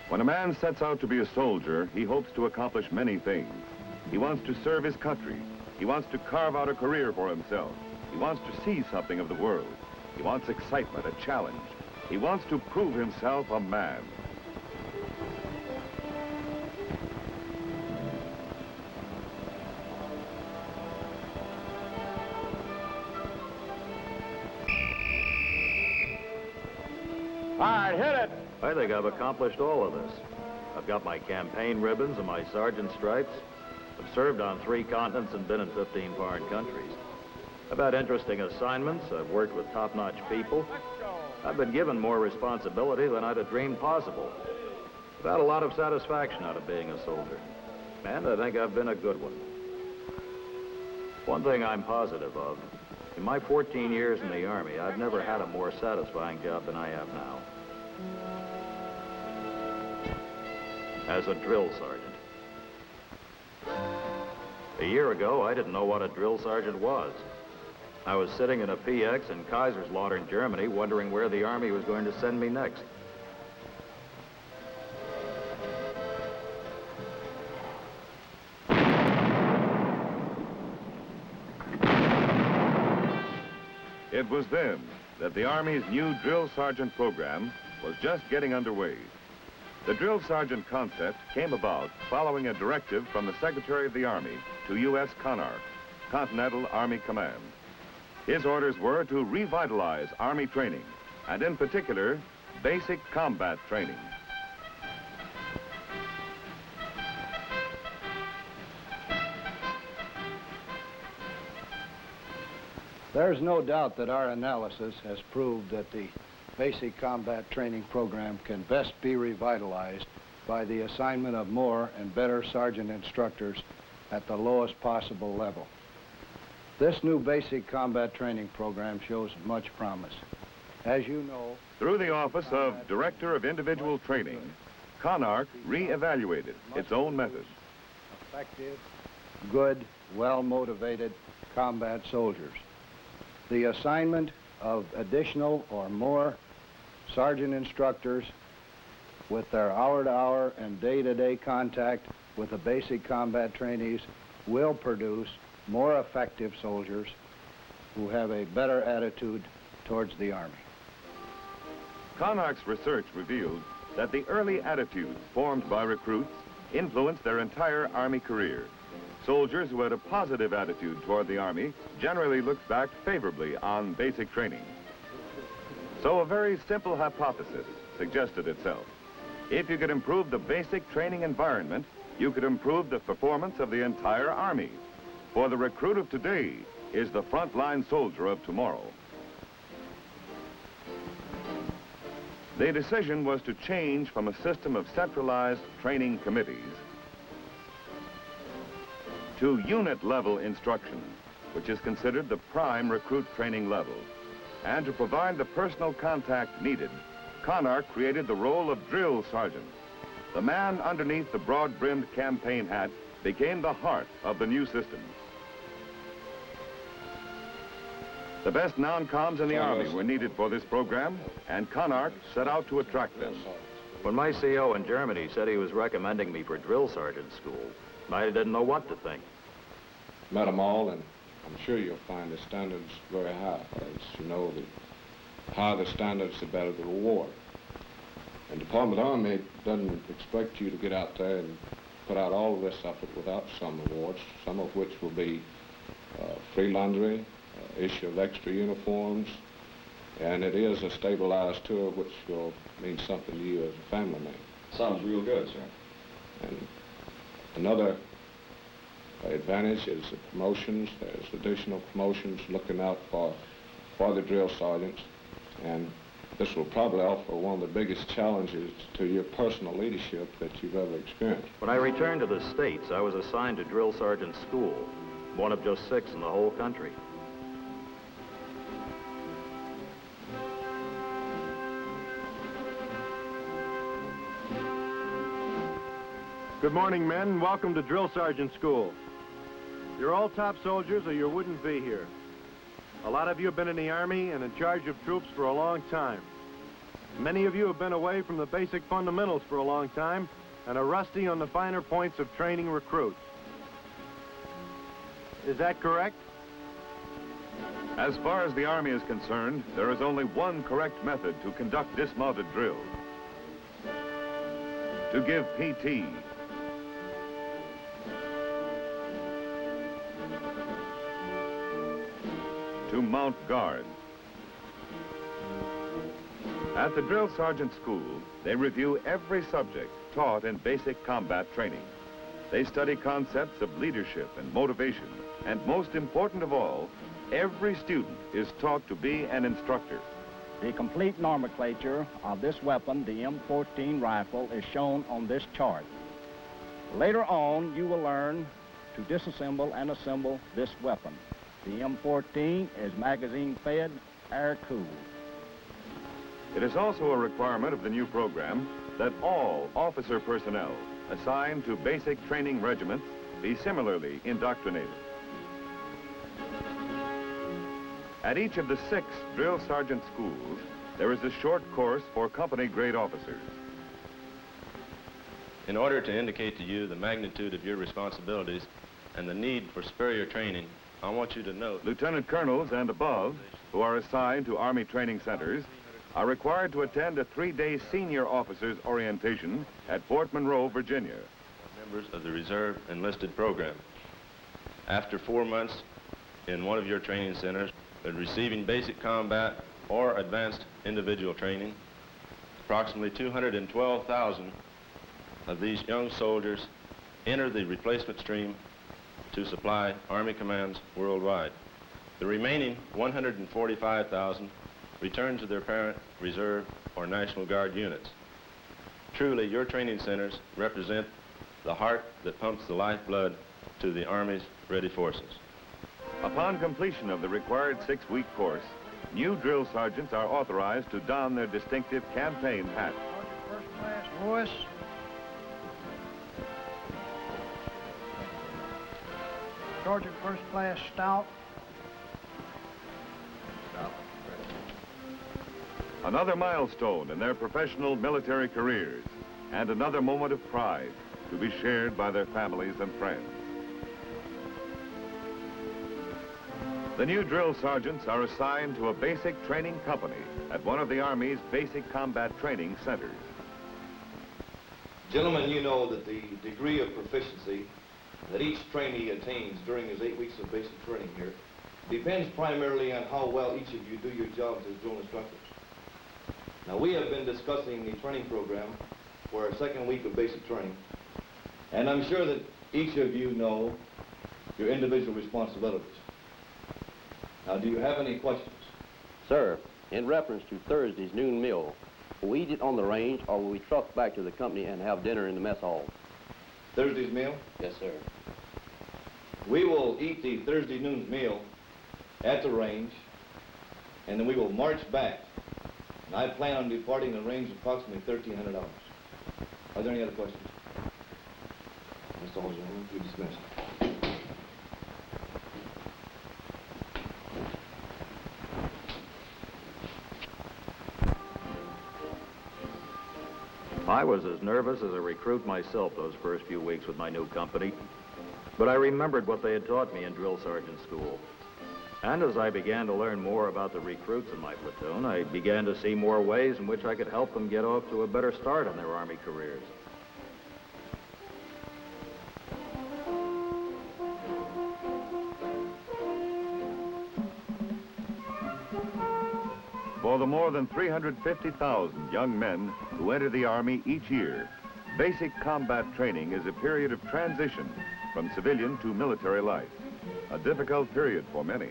When a man sets out to be a soldier, he hopes to accomplish many things. He wants to serve his country. He wants to carve out a career for himself. He wants to see something of the world. He wants excitement, a challenge. He wants to prove himself a man. All right, hit it. I think I've accomplished all of this. I've got my campaign ribbons and my sergeant stripes. I've served on 3 continents and been in 15 foreign countries. I've had interesting assignments. I've worked with top-notch people. I've been given more responsibility than I'd have dreamed possible. I've had a lot of satisfaction out of being a soldier. And I think I've been a good one. One thing I'm positive of, in my 14 years in the Army, I've never had a more satisfying job than I have now. As a drill sergeant. A year ago, I didn't know what a drill sergeant was. I was sitting in a PX in Kaiserslautern, Germany, wondering where the Army was going to send me next. It was then that the Army's new drill sergeant program was just getting underway. The drill sergeant concept came about following a directive from the Secretary of the Army to U.S. CONARC, Continental Army Command. His orders were to revitalize Army training, and in particular, basic combat training. There's no doubt that our analysis has proved that the basic combat training program can best be revitalized by the assignment of more and better sergeant instructors at the lowest possible level. This new basic combat training program shows much promise. As you know, through the Office of Director of Individual Training, CONARC re-evaluated its own methods. Effective, good, well-motivated combat soldiers. The assignment of additional or more sergeant instructors with their hour-to-hour and day-to-day contact with the basic combat trainees will produce more effective soldiers who have a better attitude towards the Army. CONARC's research revealed that the early attitudes formed by recruits influenced their entire Army career. Soldiers who had a positive attitude toward the Army generally looked back favorably on basic training. So a very simple hypothesis suggested itself. If you could improve the basic training environment, you could improve the performance of the entire Army. For the recruit of today is the frontline soldier of tomorrow. The decision was to change from a system of centralized training committees to unit-level instruction, which is considered the prime recruit training level. And to provide the personal contact needed, CONARC created the role of drill sergeant. The man underneath the broad-brimmed campaign hat became the heart of the new system. The best non-coms in the Army were needed for this program, and CONARC set out to attract them. When my CO in Germany said he was recommending me for drill sergeant school, I didn't know what to think. Met them all, and I'm sure you'll find the standards very high. As you know, the higher the standards, the better the reward. And the Department of the Army doesn't expect you to get out there and put out all of this effort without some rewards, some of which will be free laundry, issue of extra uniforms, and it is a stabilized tour, which will mean something to you as a family man. Sounds real good, sir. And another advantage is the promotions. There's additional promotions looking out for the drill sergeants, and this will probably offer one of the biggest challenges to your personal leadership that you've ever experienced. When I returned to the States, I was assigned to drill sergeant school, one of just 6 in the whole country. Good morning, men. Welcome to Drill Sergeant School. You're all top soldiers or you wouldn't be here. A lot of you have been in the Army and in charge of troops for a long time. Many of you have been away from the basic fundamentals for a long time and are rusty on the finer points of training recruits. Is that correct? As far as the Army is concerned, there is only one correct method to conduct dismounted drill. To give PT. To mount guard. At the Drill Sergeant School, they review every subject taught in basic combat training. They study concepts of leadership and motivation, and most important of all, every student is taught to be an instructor. The complete nomenclature of this weapon, the M14 rifle, is shown on this chart. Later on, you will learn to disassemble and assemble this weapon. The M14 is magazine-fed, air-cooled. It is also a requirement of the new program that all officer personnel assigned to basic training regiments be similarly indoctrinated. At each of the 6 drill sergeant schools, there is a short course for company-grade officers. In order to indicate to you the magnitude of your responsibilities and the need for superior training, I want you to note... Lieutenant colonels and above, who are assigned to Army training centers, are required to attend a 3-day senior officers orientation at Fort Monroe, Virginia. Members of the Reserve Enlisted Program. After 4 months in one of your training centers, receiving basic combat or advanced individual training, approximately 212,000 of these young soldiers enter the replacement stream to supply Army commands worldwide. The remaining 145,000 return to their parent reserve or National Guard units. Truly, your training centers represent the heart that pumps the lifeblood to the Army's ready forces. Upon completion of the required 6-week course, new drill sergeants are authorized to don their distinctive campaign hat. First class, Lewis. Sergeant First Class Stout. Another milestone in their professional military careers, and another moment of pride to be shared by their families and friends. The new drill sergeants are assigned to a basic training company at one of the Army's basic combat training centers. Gentlemen, you know that the degree of proficiency that each trainee attains during his 8 weeks of basic training here depends primarily on how well each of you do your jobs as drill instructors. Now, we have been discussing the training program for our 2nd week of basic training, and I'm sure that each of you know your individual responsibilities. Now, do you have any questions? Sir, in reference to Thursday's noon meal, will we eat it on the range or will we truck back to the company and have dinner in the mess hall? Thursday's meal? Yes, sir. We will eat the Thursday noon meal at the range, and then we will march back. And I plan on departing the range approximately $1,300. Are there any other questions? Mr. Holmes, you're dismissed. I was as nervous as a recruit myself those first few weeks with my new company, but I remembered what they had taught me in drill sergeant school. And as I began to learn more about the recruits in my platoon, I began to see more ways in which I could help them get off to a better start in their Army careers. For the more than 350,000 young men who enter the Army each year, basic combat training is a period of transition from civilian to military life, a difficult period for many.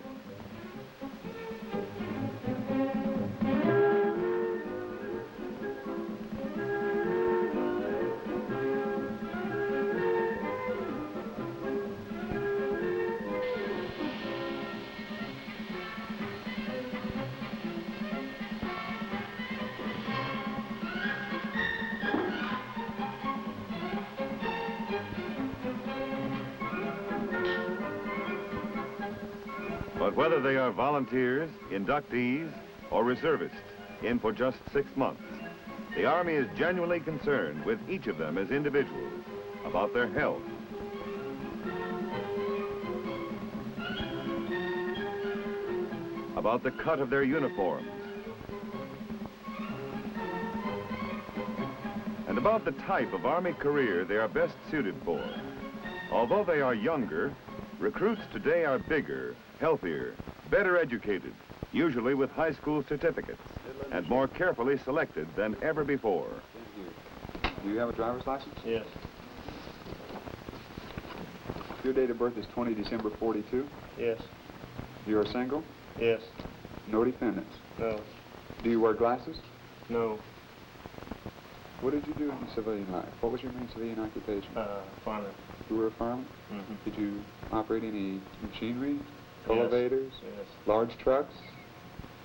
But whether they are volunteers, inductees, or reservists in for just 6 months, the Army is genuinely concerned with each of them as individuals about their health, about the cut of their uniforms, and about the type of Army career they are best suited for. Although they are younger, recruits today are bigger, healthier, better educated, usually with high school certificates, and more carefully selected than ever before. Do you have a driver's license? Yes. Your date of birth is 20 December 42? Yes. You're single? Yes. No dependents? No. Do you wear glasses? No. What did you do in your civilian life? What was your main civilian occupation? Farmer. You were a fireman? Mm-hmm. Did you operate any machinery? Yes. Elevators? Yes. Large trucks?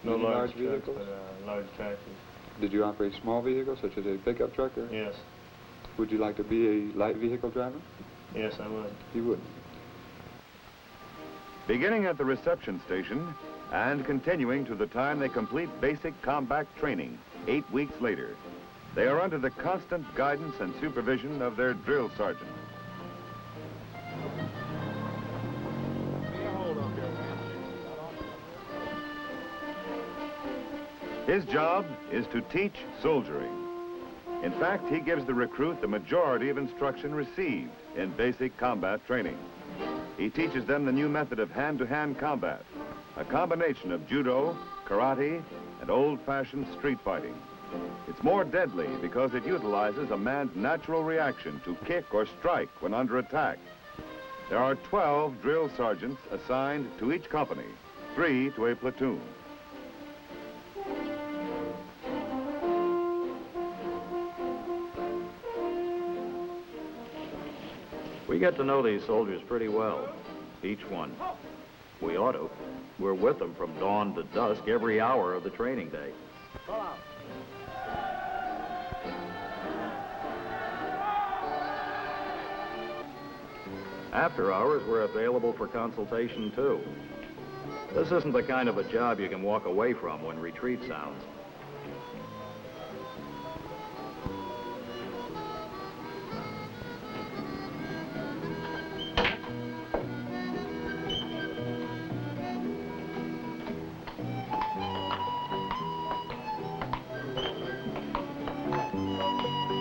No Any large vehicles? trucks, but large tractors. Did you operate small vehicles, such as a pickup truck? Or Yes. would you like to be a light vehicle driver? Yes, I would. You would. Beginning at the reception station and continuing to the time they complete basic combat training 8 weeks later, they are under the constant guidance and supervision of their drill sergeant. His job is to teach soldiering. In fact, he gives the recruit the majority of instruction received in basic combat training. He teaches them the new method of hand-to-hand combat, a combination of judo, karate, and old-fashioned street fighting. It's more deadly because it utilizes a man's natural reaction to kick or strike when under attack. There are 12 drill sergeants assigned to each company, 3 to a platoon. We get to know these soldiers pretty well, each one. We ought to. We're with them from dawn to dusk every hour of the training day. After hours, we're available for consultation, too. This isn't the kind of a job you can walk away from when retreat sounds.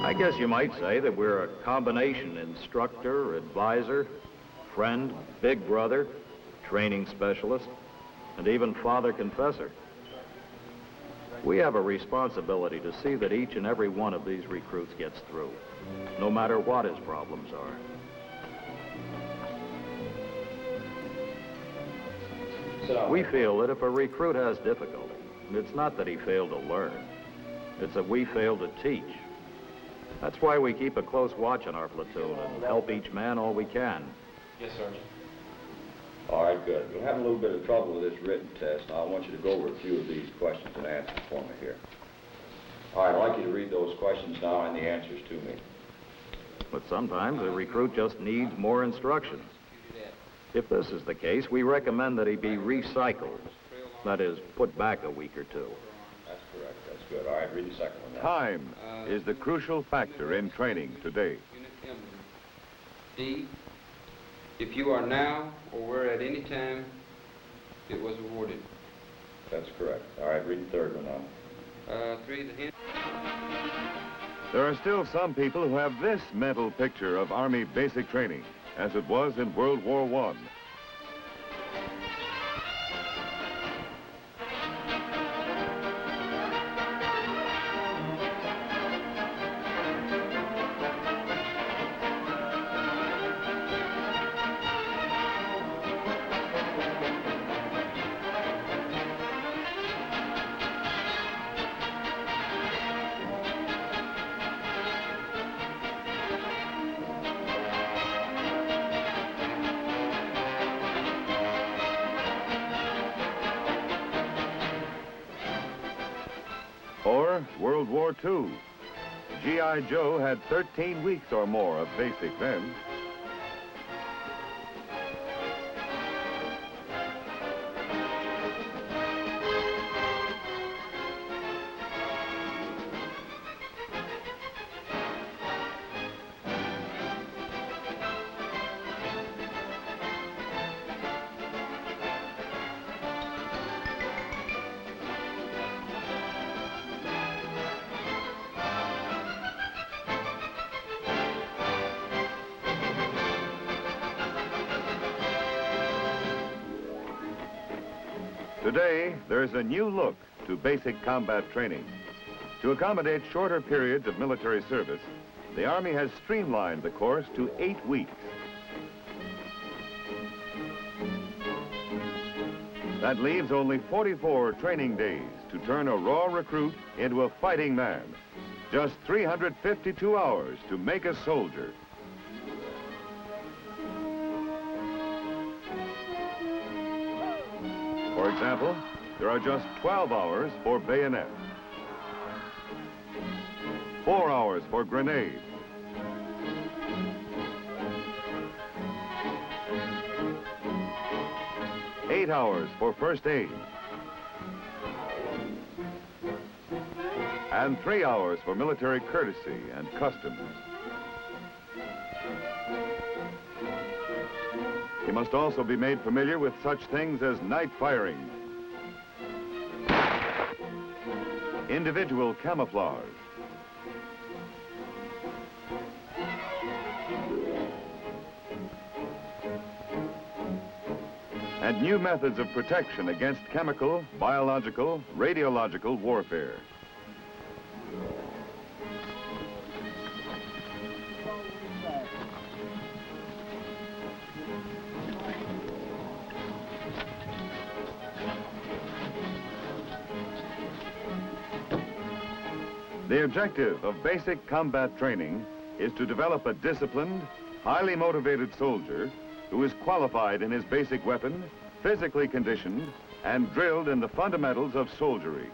I guess you might say that we're a combination instructor, advisor, friend, big brother, training specialist, and even father confessor. We have a responsibility to see that each and every one of these recruits gets through, no matter what his problems are. We feel that if a recruit has difficulty, it's not that he failed to learn, it's that we failed to teach. That's why we keep a close watch on our platoon and help each man all we can. Yes, Sergeant. All right, good. You'll have a little bit of trouble with this written test. Now, I want you to go over a few of these questions and answers for me here. All right, I'd like you to read those questions now and the answers to me. But sometimes a recruit just needs more instruction. If this is the case, we recommend that he be recycled. That is, put back a week or two. That's correct. That's good. All right, read the second one now. Time is the crucial factor in training today. D, if you are now or were at any time it was awarded. That's correct. All right, read the third one now. 3, the hint. There are still some people who have this mental picture of Army basic training, as it was in World War I. Or World War II. G.I. Joe had 13 weeks or more of basic then. Today, there's a new look to basic combat training. To accommodate shorter periods of military service, the Army has streamlined the course to 8 weeks. That leaves only 44 training days to turn a raw recruit into a fighting man. Just 352 hours to make a soldier. For example, there are just 12 hours for bayonet, 4 hours for grenade, 8 hours for first aid, and 3 hours for military courtesy and customs. He must also be made familiar with such things as night firing, individual camouflage, and new methods of protection against chemical, biological, radiological warfare. The objective of basic combat training is to develop a disciplined, highly motivated soldier who is qualified in his basic weapon, physically conditioned, and drilled in the fundamentals of soldiery.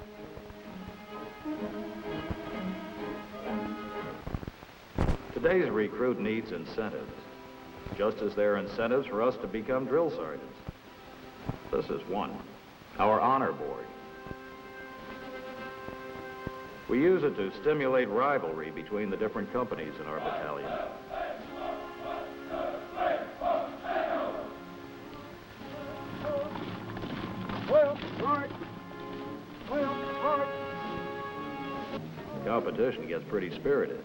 Today's recruit needs incentives, just as there are incentives for us to become drill sergeants. This is one, our honor board. We use it to stimulate rivalry between the different companies in our battalion. The competition gets pretty spirited.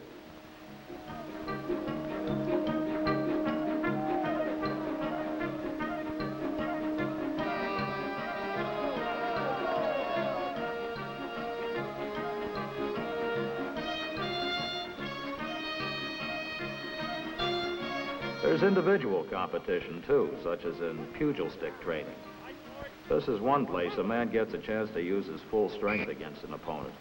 There's individual competition, too, such as in pugil stick training. This is one place a man gets a chance to use his full strength against an opponent.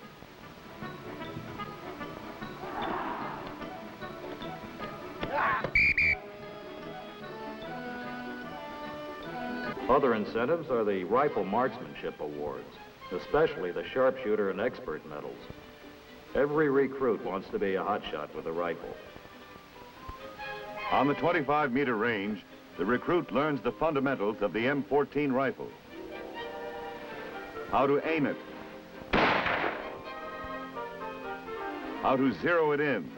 Other incentives are the rifle marksmanship awards, especially the sharpshooter and expert medals. Every recruit wants to be a hotshot with a rifle. On the 25-meter range, the recruit learns the fundamentals of the M14 rifle. How to aim it. How to zero it in.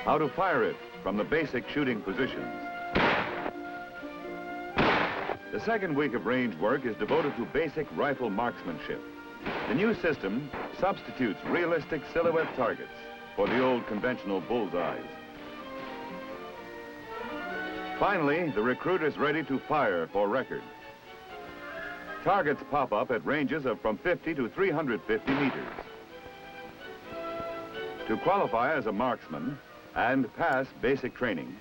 How to fire it from the basic shooting positions. The second week of range work is devoted to basic rifle marksmanship. The new system substitutes realistic silhouette targets for the old conventional bullseyes. Finally, the recruit is ready to fire for record. Targets pop up at ranges of from 50 to 350 meters. To qualify as a marksman and pass basic training,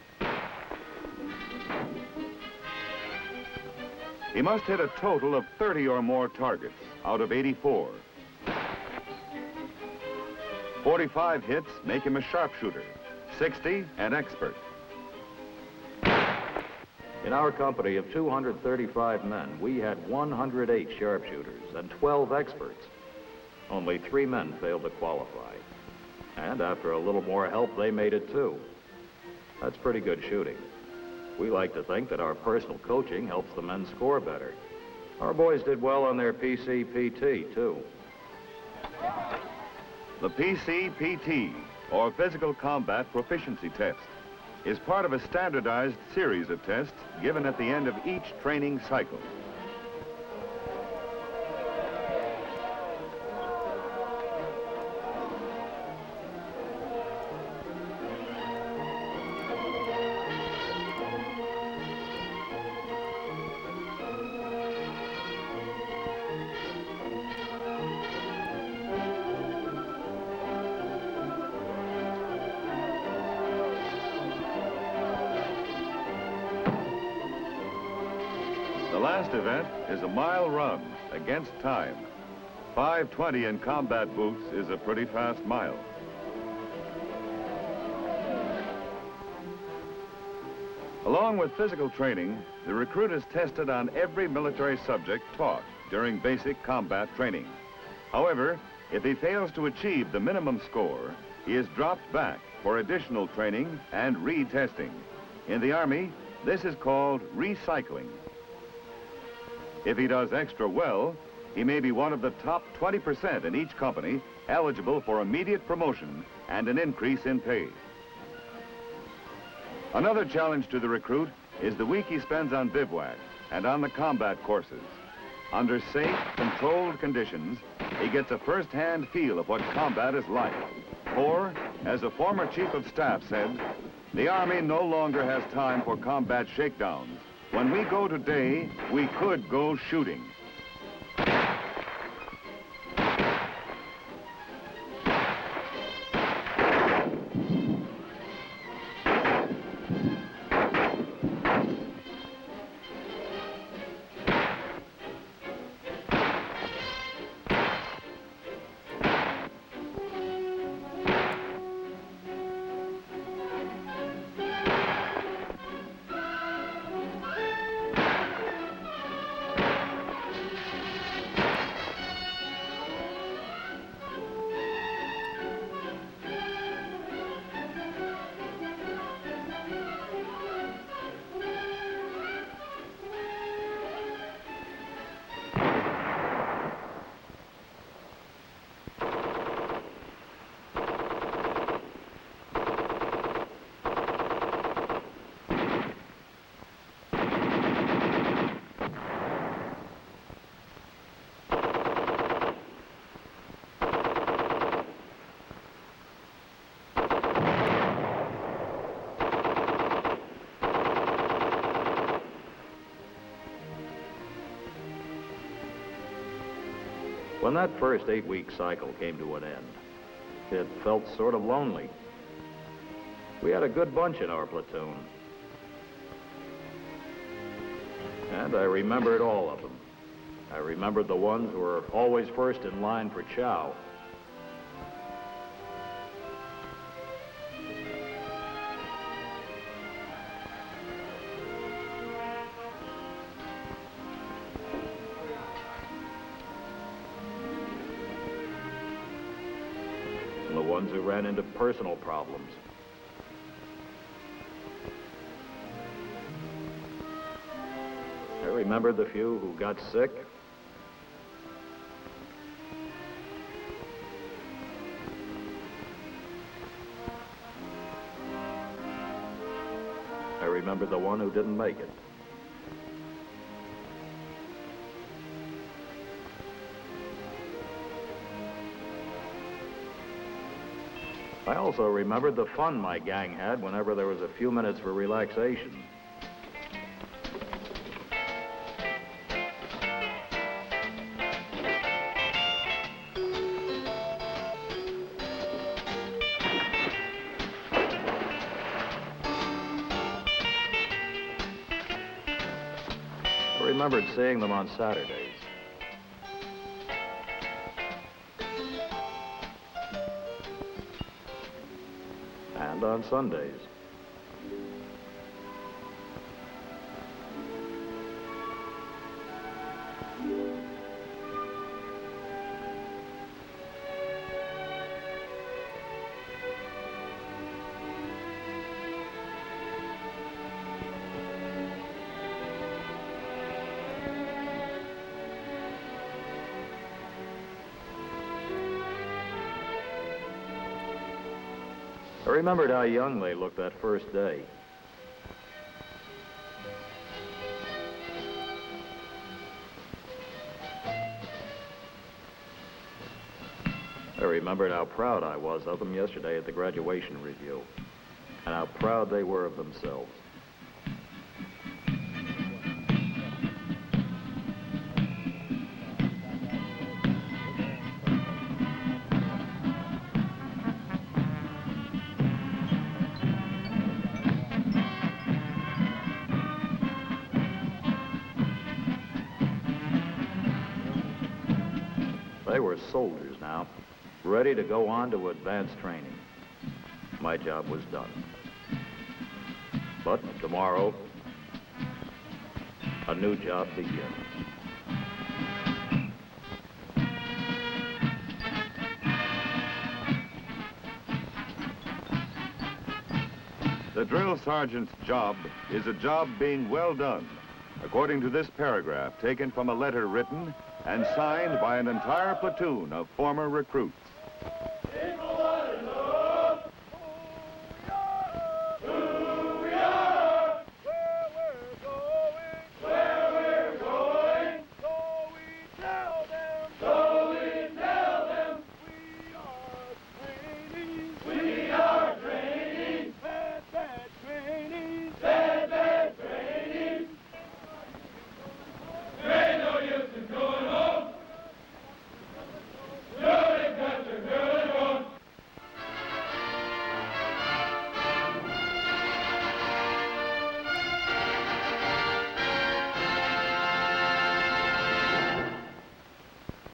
he must hit a total of 30 or more targets out of 84. 45 hits make him a sharpshooter, 60 an expert. In our company of 235 men, we had 108 sharpshooters and 12 experts. Only 3 men failed to qualify. And after a little more help, they made it too. That's pretty good shooting. We like to think that our personal coaching helps the men score better. Our boys did well on their PCPT, too. The PCPT, or Physical Combat Proficiency Test, is part of a standardized series of tests given at the end of each training cycle. last event is a mile run against time. 5:20 in combat boots is a pretty fast mile. Along with physical training, the recruit is tested on every military subject taught during basic combat training. However, if he fails to achieve the minimum score, he is dropped back for additional training and retesting. In the Army, this is called recycling. If he does extra well, he may be one of the top 20% in each company eligible for immediate promotion and an increase in pay. Another challenge to the recruit is the week he spends on bivouac and on the combat courses. Under safe, controlled conditions, he gets a first-hand feel of what combat is like. For, as a former chief of staff said, the Army no longer has time for combat shakedowns. When we go today, we could go shooting. When that first 8-week cycle came to an end, it felt sort of lonely. We had a good bunch in our platoon. And I remembered all of them. I remembered the ones who were always first in line for chow. The ones who ran into personal problems. I remembered the few who got sick. I remembered the one who didn't make it. I also remembered the fun my gang had whenever there was a few minutes for relaxation. I remembered seeing them on Saturdays. And on Sundays. I remembered how young they looked that first day. I remembered how proud I was of them yesterday at the graduation review, and how proud they were of themselves. soldiers now, ready to go on to advanced training. My job was done. But tomorrow, a new job begins. The drill sergeant's job is a job being well done, according to this paragraph taken from a letter written and signed by an entire platoon of former recruits.